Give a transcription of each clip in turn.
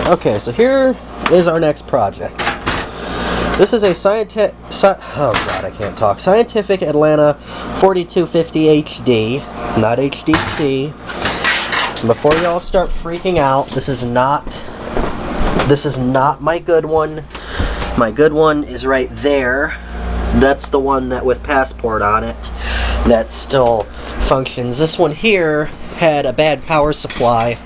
Okay, so here is our next project. This is a Scientific Atlanta 4250 HD, not HDC. Before y'all start freaking out, this is not my good one. My good one is right there. That's the one that with passport on it that still functions. This one here had a bad power supply,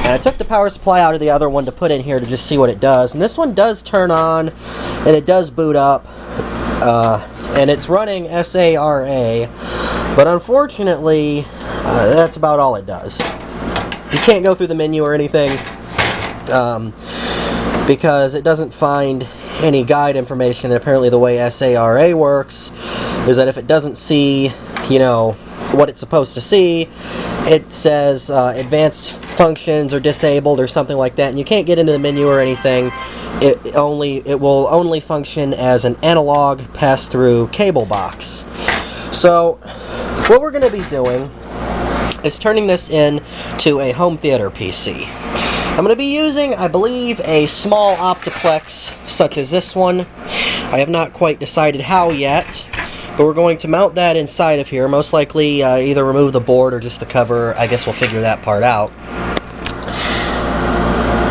and I took the power supply out of the other one to put in here to just see what it does. And this one does turn on, and it does boot up, and it's running SARA, but unfortunately, that's about all it does. You can't go through the menu or anything, because it doesn't find any guide information. And apparently the way SARA works is that if it doesn't see, you know, what it's supposed to see, it says advanced functions are disabled or something like that, and you can't get into the menu or anything. It will only function as an analog pass-through cable box. So what we're going to be doing is turning this into a home theater PC. I'm going to be using, I believe, a small optiplex such as this one. I have not quite decided how yet, but we're going to mount that inside of here. Most likely either remove the board or just the cover. I guess we'll figure that part out.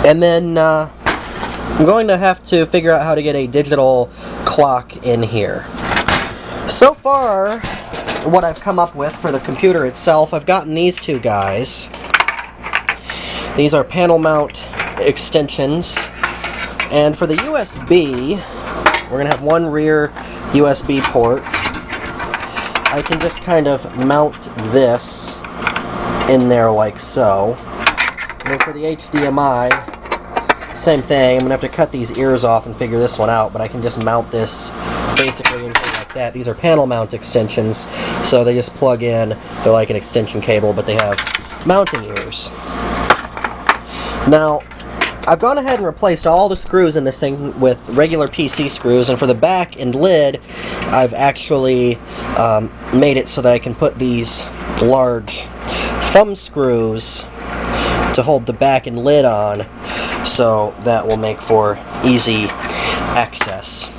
And then I'm going to have to figure out how to get a digital clock in here. So far, what I've come up with for the computer itself, I've gotten these two guys. These are panel mount extensions. And for the USB, we're going to have one rear USB port. I can just kind of mount this in there like so. And then for the HDMI, same thing. I'm going to have to cut these ears off and figure this one out, but I can just mount this basically in here like that. These are panel mount extensions, so they just plug in. They're like an extension cable, but they have mounting ears. Now, I've gone ahead and replaced all the screws in this thing with regular PC screws, and for the back and lid, I've actually made it so that I can put these large thumb screws to hold the back and lid on, so that will make for easy access.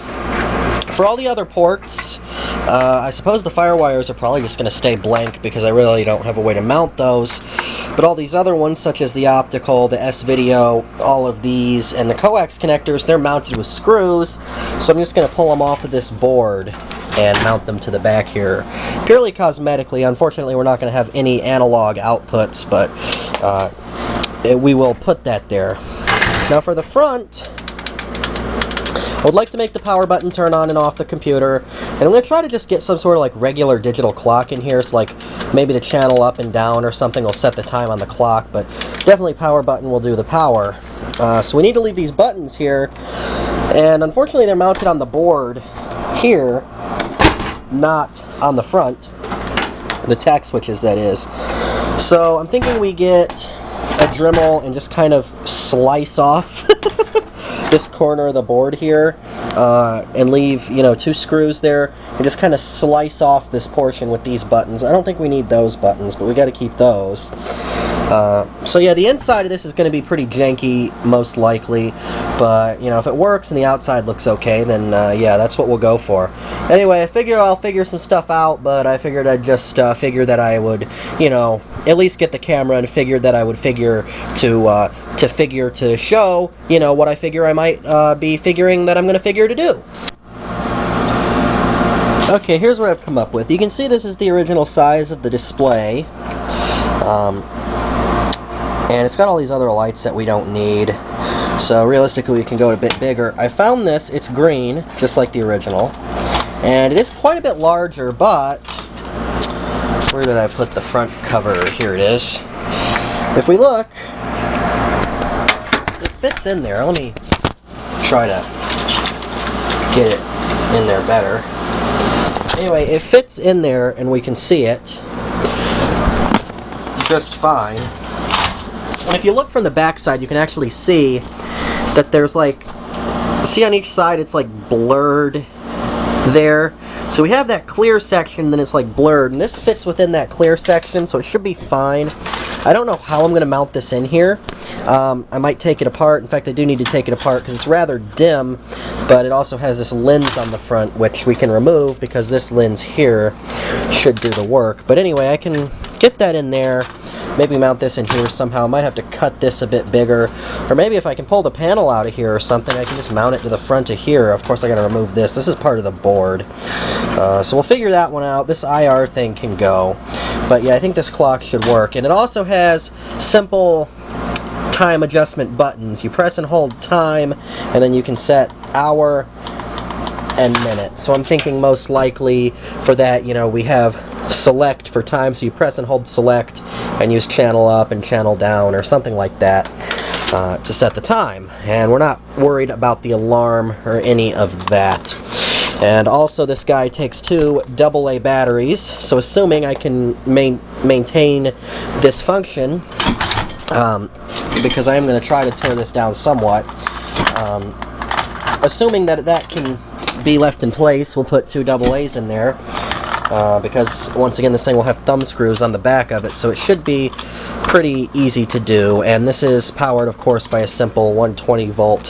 For all the other ports, I suppose the firewires are probably just going to stay blank because I really don't have a way to mount those. But all these other ones, such as the optical, the S-video, all of these, and the coax connectors, they're mounted with screws. So I'm just going to pull them off of this board and mount them to the back here. Purely cosmetically. Unfortunately, we're not going to have any analog outputs, but we will put that there. Now for the front, I would like to make the power button turn on and off the computer, and I'm going to try to just get some sort of like regular digital clock in here, so like maybe the channel up and down or something will set the time on the clock, but definitely power button will do the power. So we need to leave these buttons here, and unfortunately they're mounted on the board here, not on the front, the tack switches that is. So I'm thinking we get a Dremel and just kind of slice off this corner of the board here, and leave, you know, two screws there, and just kind of slice off this portion with these buttons. I don't think we need those buttons, but we got to keep those. So yeah, the inside of this is going to be pretty janky, most likely, but you know, if it works and the outside looks okay, then yeah, that's what we'll go for. Anyway, I figure I'll figure some stuff out, but I figured I'd just figure that I would, you know, at least get the camera, and figured that I would figure to show, you know, what I figure I might be figuring that I'm going to figure to do. Okay, here's what I've come up with. You can see this is the original size of the display. And it's got all these other lights that we don't need. So realistically we can go a bit bigger. I found this, it's green, just like the original. And it is quite a bit larger, but where did I put the front cover? Here it is. If we look, it fits in there. Let me try to get it in there better. Anyway, it fits in there and we can see it just fine. And if you look from the back side, you can actually see that there's like, see on each side it's like blurred there. So we have that clear section, then it's like blurred, and this fits within that clear section, so it should be fine. I don't know how I'm going to mount this in here. I might take it apart. In fact, I do need to take it apart because it's rather dim, but it also has this lens on the front, which we can remove because this lens here should do the work. But anyway, I can get that in there. Maybe mount this in here somehow. I might have to cut this a bit bigger. Or maybe if I can pull the panel out of here or something, I can just mount it to the front of here. Of course, I gotta remove this. This is part of the board. So we'll figure that one out. This IR thing can go. But yeah, I think this clock should work. And it also has simple time adjustment buttons. You press and hold time, and then you can set hour and minute. So I'm thinking most likely for that, you know, we have select for time, so you press and hold select and use channel up and channel down or something like that to set the time. And we're not worried about the alarm or any of that. And also this guy takes 2 AA batteries, so assuming I can maintain this function, because I am going to try to tear this down somewhat, assuming that that can be left in place, we'll put 2 AA's in there. Because once again this thing will have thumb screws on the back of it, so it should be pretty easy to do. And this is powered, of course, by a simple 120 volt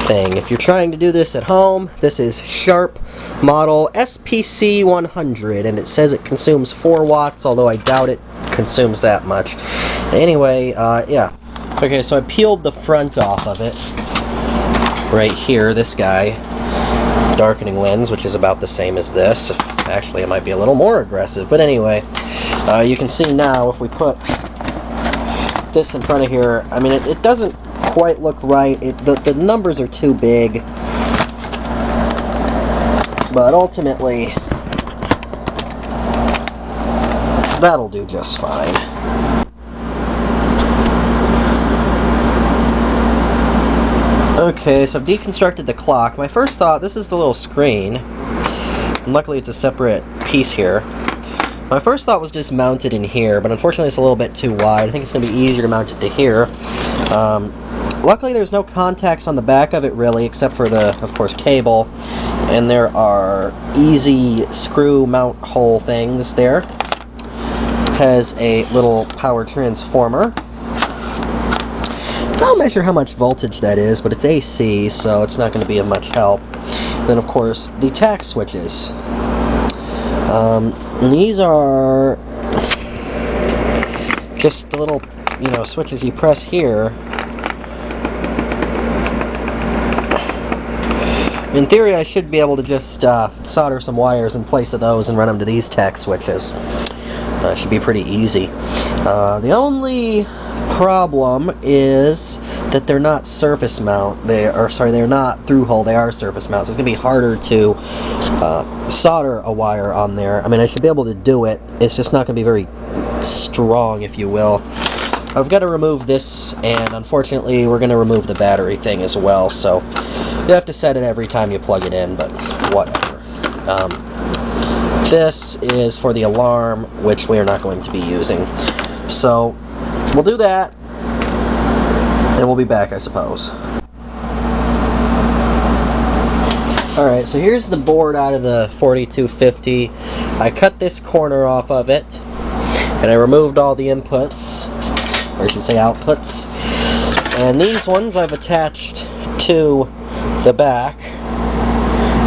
thing. If you're trying to do this at home, this is Sharp model SPC 100, and it says it consumes 4 watts, although I doubt it consumes that much. Anyway, yeah. Okay, so I peeled the front off of it right here, this guy. Darkening lens, which is about the same as this. Actually, it might be a little more aggressive, but anyway, you can see now if we put this in front of here, I mean, it doesn't quite look right. The numbers are too big, but ultimately, that'll do just fine. Okay, so I've deconstructed the clock. My first thought, this is the little screen, and luckily it's a separate piece here. My first thought was just mount it in here, but unfortunately it's a little bit too wide. I think it's going to be easier to mount it to here. Luckily there's no contacts on the back of it really, except for the, of course, cable. And there are easy screw mount hole things there. Has a little power transformer. I'll measure how much voltage that is, but it's AC, so it's not going to be of much help. Then, of course, the tact switches. These are just the little, you know, switches you press here. In theory, I should be able to just solder some wires in place of those and run them to these tact switches. Should be pretty easy. The only problem is that they're not surface mount. They're not through hole. They are surface mount. So it's gonna be harder to solder a wire on there. I mean, I should be able to do it. It's just not gonna be very strong, if you will. I've got to remove this, and unfortunately, we're gonna remove the battery thing as well. So you have to set it every time you plug it in, but whatever. This is for the alarm, which we are not going to be using. So we'll do that, and we'll be back, I suppose. Alright, so here's the board out of the 4250. I cut this corner off of it, and I removed all the inputs, or I should say outputs. And these ones I've attached to the back.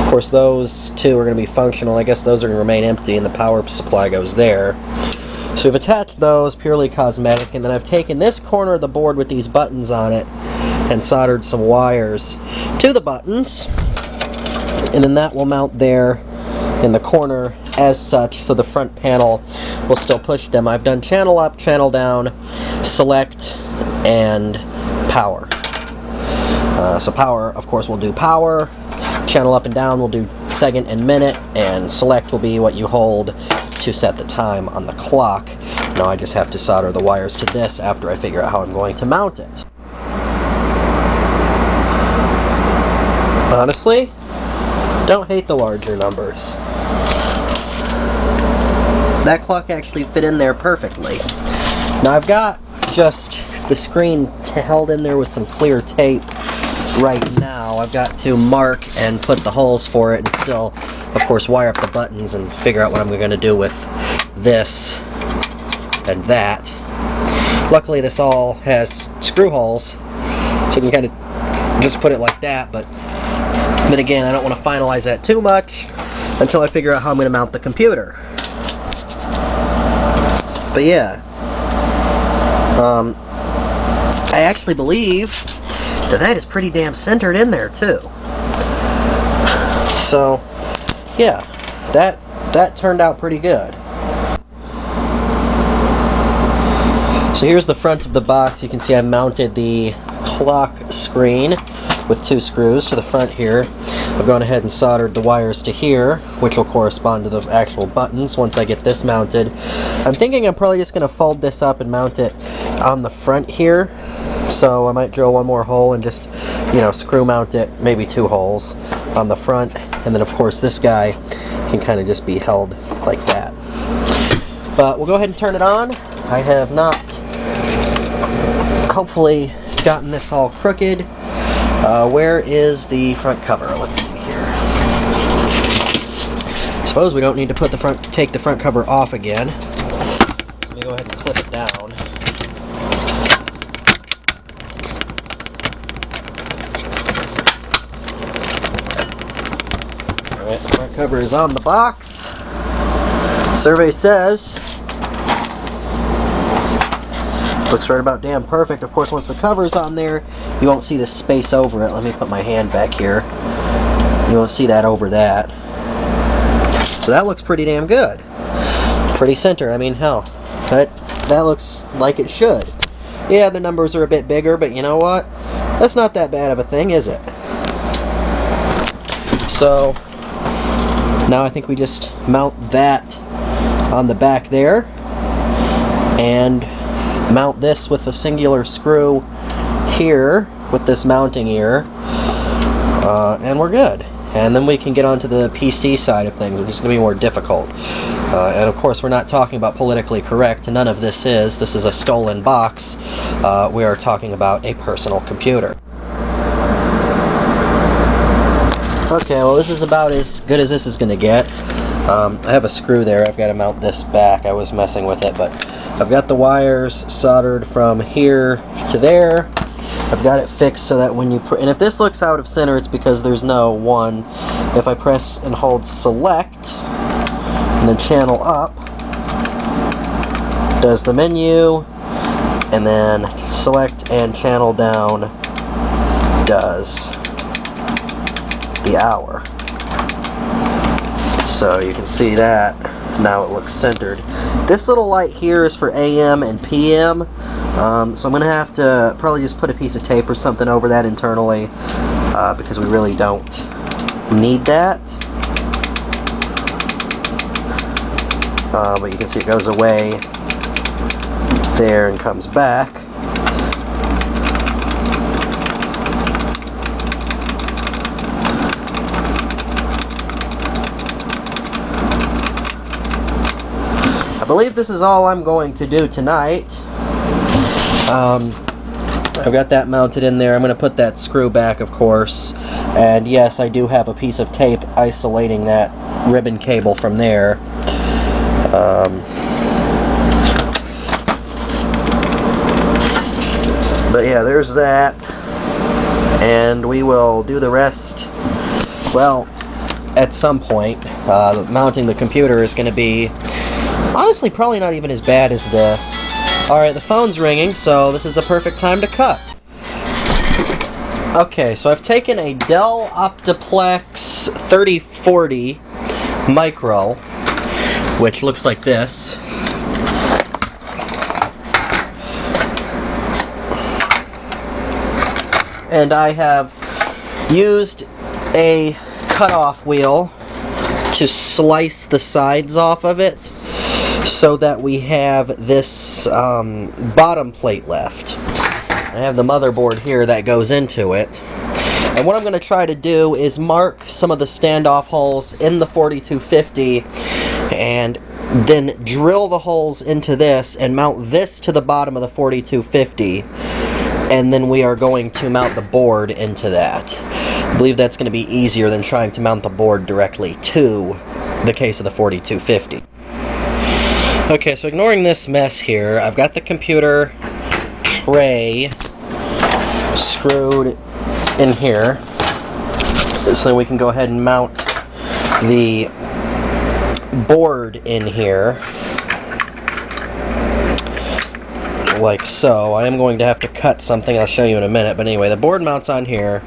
Of course, those two are going to be functional. I guess those are going to remain empty, and the power supply goes there. So we've attached those, purely cosmetic, and then I've taken this corner of the board with these buttons on it and soldered some wires to the buttons, and then that will mount there in the corner as such, so the front panel will still push them. I've done channel up, channel down, select, and power. So power, of course, will do power. Channel up and down will do second and minute, and select will be what you hold to set the time on the clock. Now I just have to solder the wires to this after I figure out how I'm going to mount it. Honestly, don't hate the larger numbers. That clock actually fit in there perfectly. Now I've got just the screen held in there with some clear tape right now. I've got to mark and put the holes for it, and still, of course, wire up the buttons and figure out what I'm going to do with this and that. Luckily this all has screw holes, so you can kind of just put it like that, but again, I don't want to finalize that too much until I figure out how I'm going to mount the computer. But yeah, I actually believe that is pretty damn centered in there too. So yeah, that turned out pretty good. So here's the front of the box. You can see I mounted the clock screen with 2 screws to the front here. I've gone ahead and soldered the wires to here, which will correspond to the actual buttons once I get this mounted. I'm thinking I'm probably just going to fold this up and mount it on the front here. So I might drill one more hole and just, you know, screw mount it, maybe 2 holes on the front. And then of course this guy can kind of just be held like that. But we'll go ahead and turn it on. I have not, hopefully, gotten this all crooked. Where is the front cover? Let's see here. Suppose we don't need to put take the front cover off again. Let me go ahead and clip it down. Alright, the front cover is on the box. Survey says looks right about damn perfect. Of course, once the cover's on there, you won't see the space over it. Let me put my hand back here. You won't see that over that. So that looks pretty damn good. Pretty center. I mean, hell, that looks like it should. Yeah, the numbers are a bit bigger, but you know what? That's not that bad of a thing, is it? So now I think we just mount that on the back there and mount this with a singular screw here with this mounting ear, and we're good. And then we can get onto the PC side of things, which is going to be more difficult. And of course, we're not talking about politically correct. None of this is. This is a stolen box. We are talking about a personal computer. Okay, well this is about as good as this is going to get. I have a screw there. I've got to mount this back. I was messing with it, but I've got the wires soldered from here to there. I've got it fixed so that when you and if this looks out of center, it's because there's no one. If I press and hold select and then channel up, does the menu, and then select and channel down does the hour. So you can see that now it looks centered. This little light here is for AM and PM, so I'm going to have to probably just put a piece of tape or something over that internally, because we really don't need that. But you can see it goes away there and comes back. I believe this is all I'm going to do tonight. I've got that mounted in there. I'm going to put that screw back, of course. And yes, I do have a piece of tape isolating that ribbon cable from there. But yeah, there's that. And we will do the rest, well, at some point. Mounting the computer is going to be, honestly, probably not even as bad as this. Alright, the phone's ringing, so this is a perfect time to cut. Okay, so I've taken a Dell Optiplex 3040 Micro, which looks like this. And I have used a cutoff wheel to slice the sides off of it, so that we have this bottom plate left. I have the motherboard here that goes into it. And what I'm going to try to do is mark some of the standoff holes in the 4250 and then drill the holes into this and mount this to the bottom of the 4250. And then we are going to mount the board into that. I believe that's going to be easier than trying to mount the board directly to the case of the 4250. Okay, so ignoring this mess here, I've got the computer tray screwed in here. So we can go ahead and mount the board in here. Like so. I am going to have to cut something I'll show you in a minute, but anyway, the board mounts on here.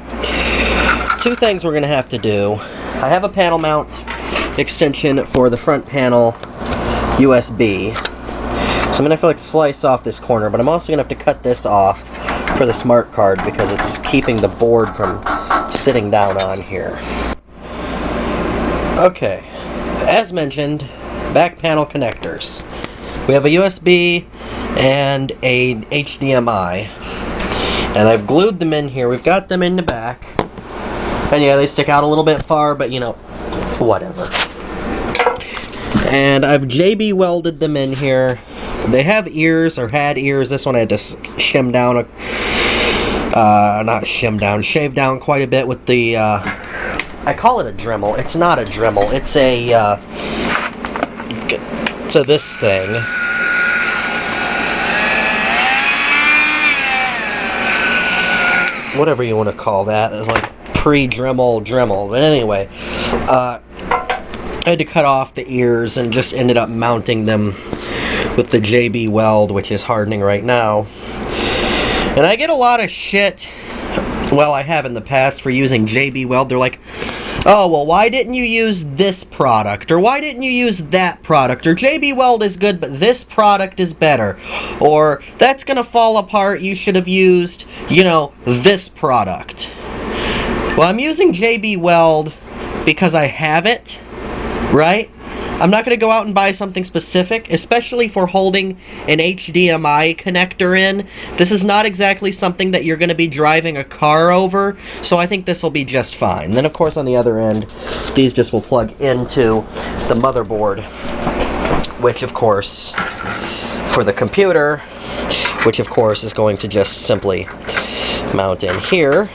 Two things we're going to have to do. I have a panel mount extension for the front panel USB. So I'm going to have to like slice off this corner, but I'm also going to have to cut this off for the smart card because it's keeping the board from sitting down on here. Okay, as mentioned, back panel connectors. We have a USB and a HDMI, and I've glued them in here. We've got them in the back, and yeah, they stick out a little bit far, but you know, whatever. And I've JB welded them in here. They have ears, or had ears. This one I had to shim down, shave down quite a bit with the, I call it a Dremel. It's not a Dremel. It's a, to this thing. Whatever you want to call that. It's like pre-Dremel. But anyway, I had to cut off the ears and just ended up mounting them with the JB weld, which is hardening right now. And I get a lot of shit, well, I have in the past, for using JB weld. They're like, oh, well, why didn't you use this product? Or why didn't you use that product? Or JB weld is good, but this product is better. Or that's gonna fall apart, you should have used, you know, this product. Well, I'm using JB weld because I have it, right? I'm not going to go out and buy something specific, especially for holding an HDMI connector in. This is not exactly something that you're going to be driving a car over, so I think this will be just fine. And then, of course, on the other end, these just will plug into the motherboard, which, of course, for the computer, which, of course, is going to just simply mount in here.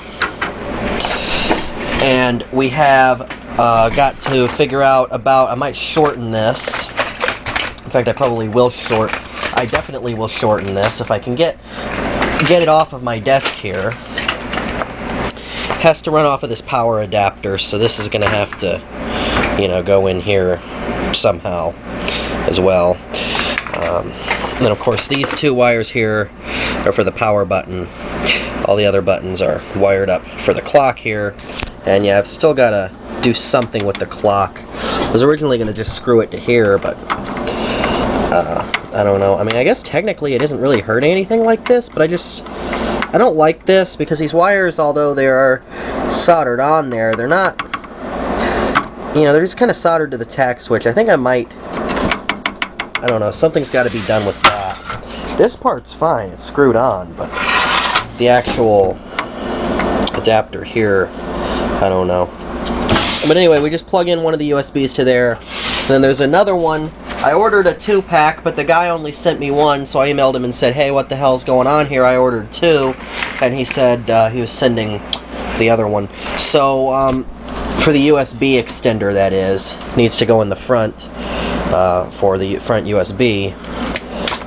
And we have got to figure out about, I might shorten this. In fact, I probably will I definitely will shorten this if I can get it off of my desk here. It has to run off of this power adapter, so this is going to have to, you know, go in here somehow as well. And then, of course, these two wires here are for the power button. All the other buttons are wired up for the clock here. And yeah, I've still got to do something with the clock. I was originally going to just screw it to here, but I don't know. I mean, I guess technically it isn't really hurting anything like this, but I don't like this because these wires, although they are soldered on there, they're not, you know, they're just kind of soldered to the tack switch. I think I might, I don't know, something's got to be done with that. This part's fine, it's screwed on, but the actual adapter here, I don't know. But anyway, we just plug in one of the USBs to there. Then there's another one. I ordered a 2-pack, but the guy only sent me one, so I emailed him and said, hey, what the hell's going on here? I ordered 2, and he said he was sending the other one. So, for the USB extender, that is, needs to go in the front for the front USB.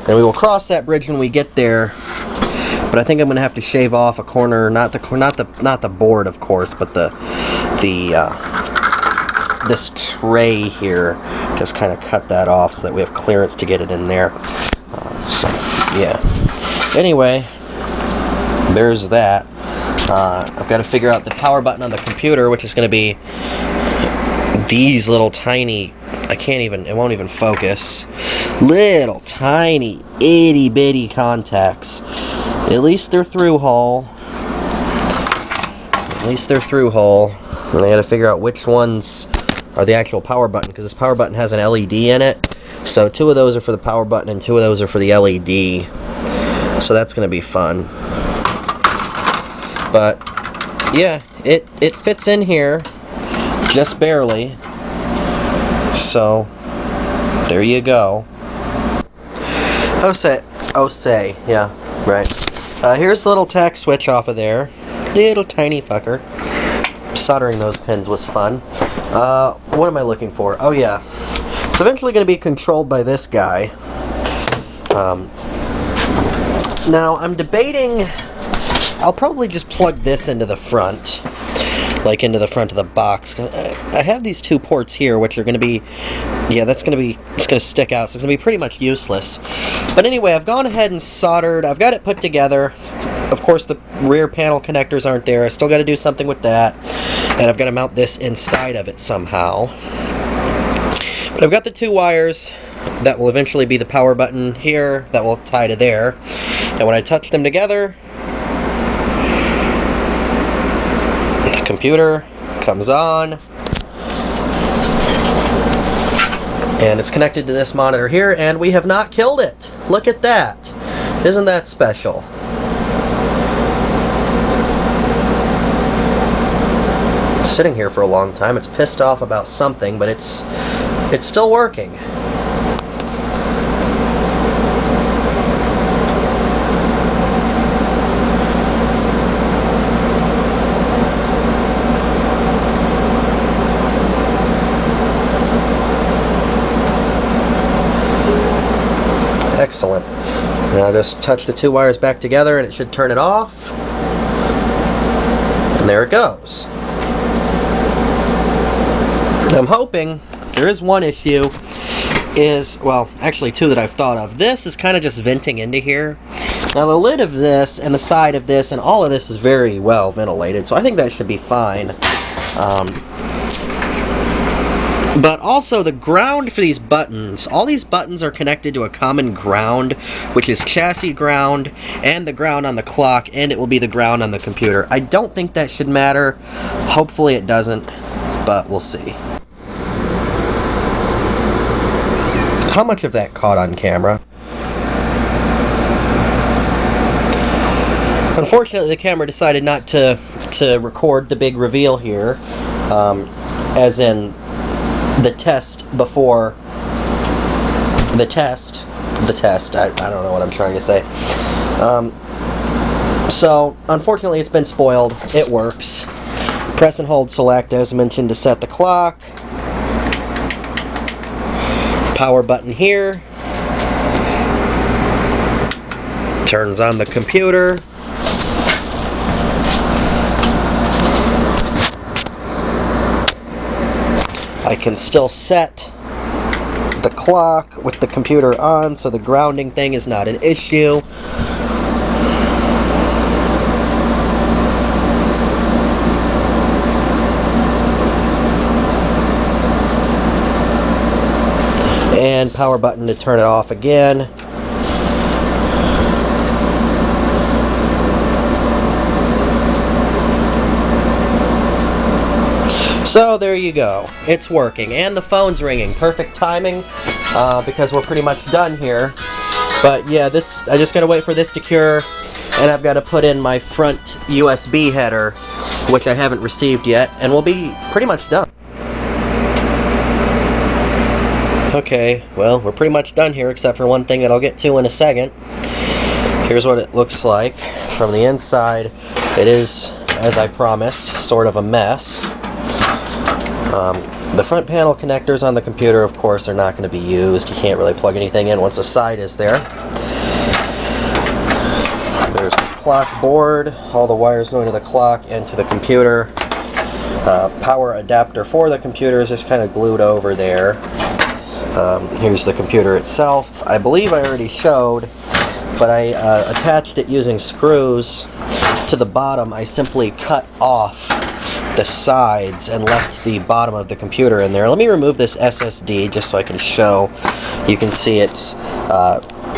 And we will cross that bridge when we get there. But I think I'm going to have to shave off a corner, not the board, of course, but this tray here. Just kind of cut that off so that we have clearance to get it in there. So yeah. Anyway, there's that. I've got to figure out the power button on the computer, which is going to be these little tiny. It won't even focus. Little tiny itty bitty contacts. At least they're through hole. And I gotta figure out which ones are the actual power button, because this power button has an LED in it. So 2 of those are for the power button and 2 of those are for the LED. So that's gonna be fun. But yeah, it fits in here just barely. So there you go. Say, yeah, right. Here's the little tack switch off of there. Little tiny fucker. Soldering those pins was fun. What am I looking for? Oh yeah. It's eventually going to be controlled by this guy. Now, I'm debating, I'll probably just plug this into the front, like into the front of the box. I have these two ports here, which are going to be, yeah, it's going to stick out, so it's going to be pretty much useless. But anyway, I've gone ahead and soldered, I've got it put together. Of course, the rear panel connectors aren't there. I still got to do something with that. And I've got to mount this inside of it somehow. But I've got the two wires that will eventually be the power button here that will tie to there. And when I touch them together, the computer comes on. And it's connected to this monitor here, and we have not killed it. Look at that. Isn't that special? It's sitting here for a long time. It's pissed off about something, but it's still working. Excellent. Now just touch the two wires back together and it should turn it off. And there it goes. I'm hoping, there is one issue, well, actually two that I've thought of. This is kind of just venting into here. Now the lid of this and the side of this and all of this is very well ventilated, so I think that should be fine. But also the ground for these buttons, all these buttons are connected to a common ground, which is chassis ground and the ground on the clock, and it will be the ground on the computer. I don't think that should matter. Hopefully it doesn't, but we'll see. How much of that caught on camera? Unfortunately, the camera decided not to record the big reveal here, as in the test before the test. I don't know what I'm trying to say. So, unfortunately, it's been spoiled. It works. Press and hold select, as mentioned, to set the clock. Power button here. Turns on the computer. I can still set the clock with the computer on, so the grounding thing is not an issue. And power button to turn it off again. So there you go. It's working. And the phone's ringing. Perfect timing, because we're pretty much done here. But yeah, I just gotta wait for this to cure, and I've got to put in my front USB header, which I haven't received yet, and we'll be pretty much done. Okay, well, we're pretty much done here, except for one thing that I'll get to in a second. Here's what it looks like from the inside. It is, as I promised, sort of a mess. The front panel connectors on the computer, of course, are not going to be used. You can't really plug anything in once the side is there. There's the clock board, all the wires going to the clock and to the computer. Power adapter for the computer is just kind of glued over there. Here's the computer itself. I believe I already showed, but I attached it using screws to the bottom. I simply cut off the sides and left the bottom of the computer in there. Let me remove this SSD just so I can show. You can see it's,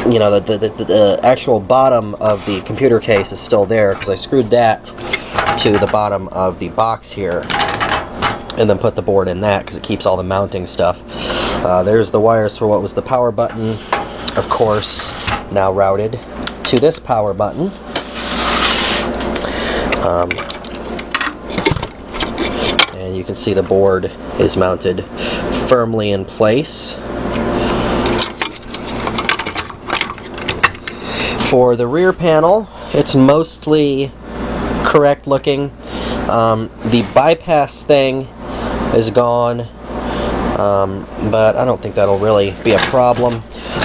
you know, the actual bottom of the computer case is still there because I screwed that to the bottom of the box here and then put the board in that because it keeps all the mounting stuff. There's the wires for what was the power button, of course, now routed to this power button. And you can see the board is mounted firmly in place. For the rear panel, it's mostly correct looking. The bypass thing is gone, but I don't think that'll really be a problem.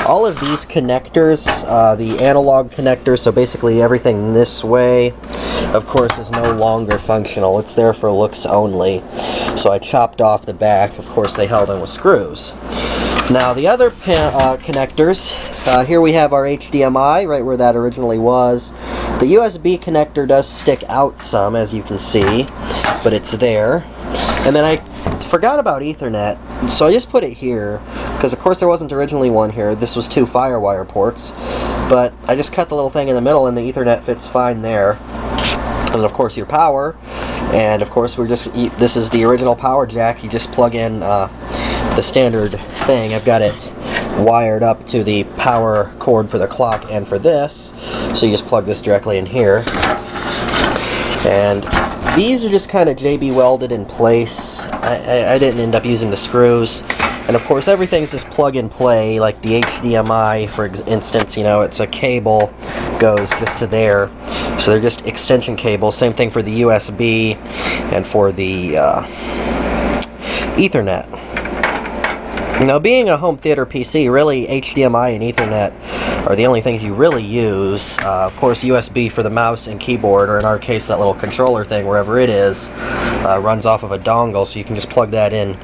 all of these connectors, the analog connectors, so basically everything this way, of course, is no longer functional. It's there for looks only. So I chopped off the back. Of course, they held in with screws. Now the other connectors, here we have our HDMI, right where that originally was. The USB connector does stick out some, as you can see, but it's there. And then I forgot about Ethernet, so I just put it here, because of course there wasn't originally one here. This was 2 FireWire ports, but I just cut the little thing in the middle and the Ethernet fits fine there. And of course your power, and of course this is the original power jack. You just plug in the standard thing. I've got it wired up to the power cord for the clock and for this, so you just plug this directly in here. And these are just kind of JB welded in place. I didn't end up using the screws. And of course everything's just plug and play, like the HDMI, for instance, you know, it's a cable goes just to there. So they're just extension cables. Same thing for the USB and for the Ethernet. Now, being a home theater PC, really HDMI and Ethernet are the only things you really use. Of course, USB for the mouse and keyboard, or in our case, that little controller thing, wherever it is, runs off of a dongle, so you can just plug that in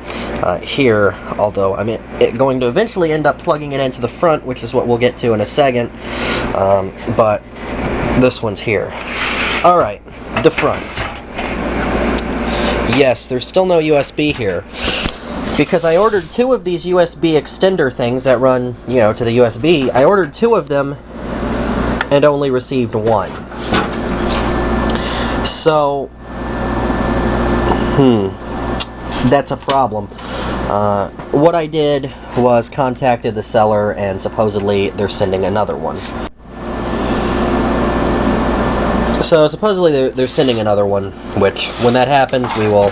here. Although, I'm going to eventually end up plugging it into the front, which is what we'll get to in a second. But this one's here. Alright, the front. Yes, there's still no USB here, because I ordered 2 of these USB extender things that run, you know, to the USB. I ordered 2 of them and only received 1. So, that's a problem. What I did was contacted the seller, and supposedly they're sending another one. So supposedly they're sending another one, which when that happens we will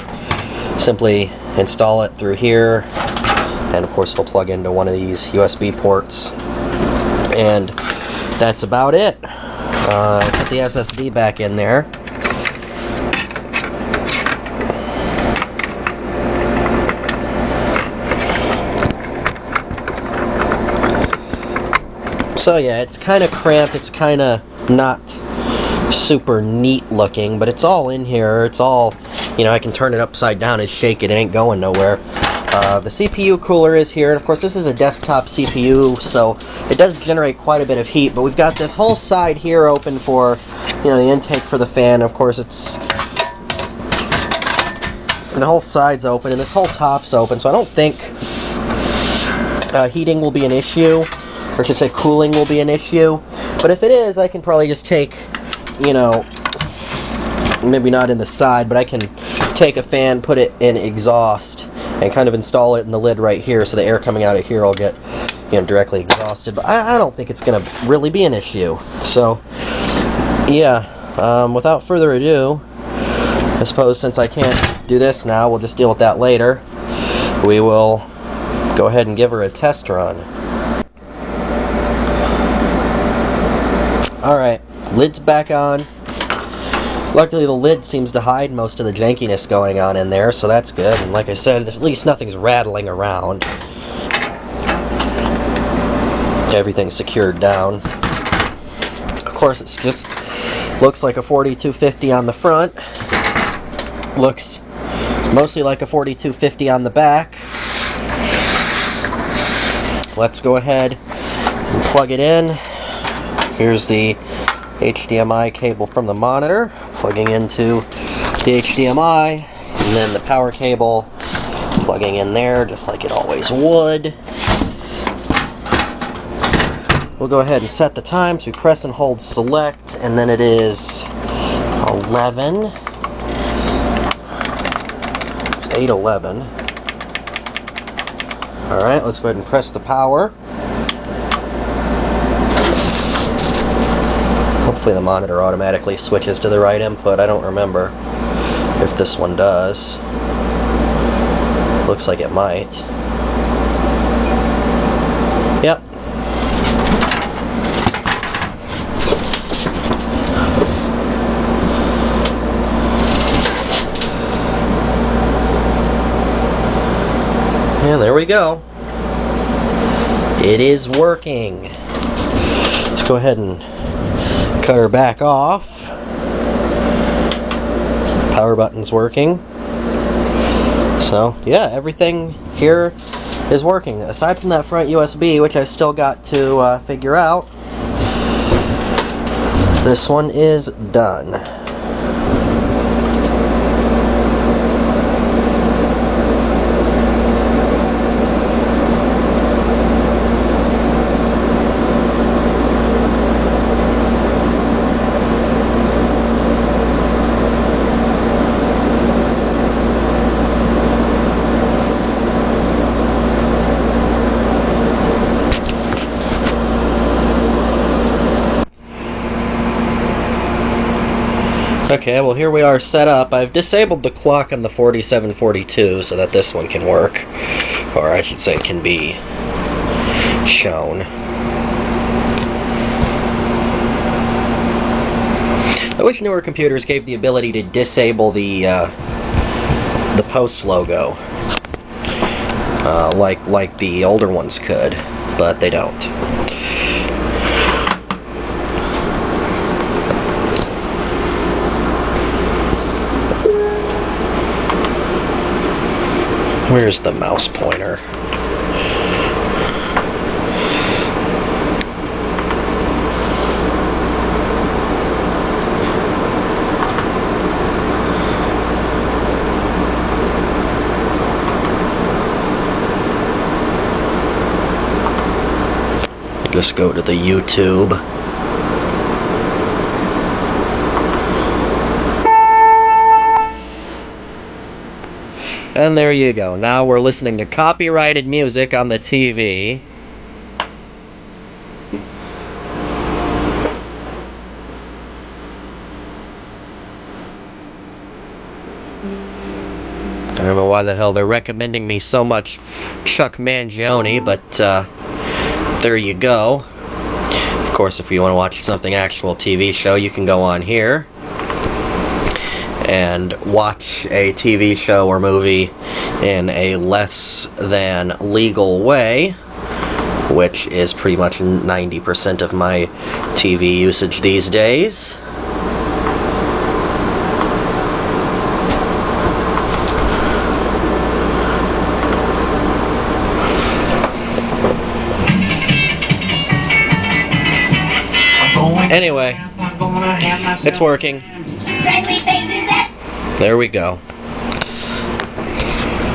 simply install it through here, and of course it'll plug into one of these USB ports, and that's about it. Put the SSD back in there. So yeah, it's kind of cramped, it's kind of not super neat looking, but it's all in here. It's all, you know, I can turn it upside down and shake it. It ain't going nowhere. The CPU cooler is here, and of course this is a desktop CPU, so it does generate quite a bit of heat, but we've got this whole side here open for, you know, the intake for the fan. Of course it's, the whole side's open, and this whole top's open, so I don't think heating will be an issue, or I should say cooling will be an issue. But if it is, I can probably just take, you know, maybe not in the side, but I can take a fan, put it in exhaust, and kind of install it in the lid right here, so the air coming out of here will get, you know, directly exhausted. But I don't think it's going to really be an issue. So, yeah, without further ado, I suppose since I can't do this now, we'll just deal with that later. We will go ahead and give her a test run. Alright, lid's back on. Luckily the lid seems to hide most of the jankiness going on in there, so that's good. And like I said, at least nothing's rattling around. Everything's secured down. Of course, it's just looks like a 4250 on the front. Looks mostly like a 4250 on the back. Let's go ahead and plug it in. Here's the HDMI cable from the monitor, plugging into the HDMI, and then the power cable plugging in there just like it always would. We'll go ahead and set the time, so we press and hold select, and then it is 11. It's 8:11. Alright, let's go ahead and press the power. Hopefully the monitor automatically switches to the right input. I don't remember if this one does. Looks like it might. Yep. And there we go. It is working. Let's go ahead and cut her back off. Power button's working. So, yeah, everything here is working. Aside from that front USB, which I've still got to figure out, this one is done. Okay, well here we are set up. I've disabled the clock on the 4742 so that this one can work. Or I should say can be shown. I wish newer computers gave the ability to disable the post logo. Like the older ones could, but they don't. Where's the mouse pointer? Just go to the YouTube. And there you go. Now we're listening to copyrighted music on the TV. I don't know why the hell they're recommending me so much Chuck Mangione, but there you go. Of course, if you want to watch something actual TV show, you can go on here and watch a TV show or movie in a less than legal way, which is pretty much 90% of my TV usage these days. Anyway, it's working. There we go.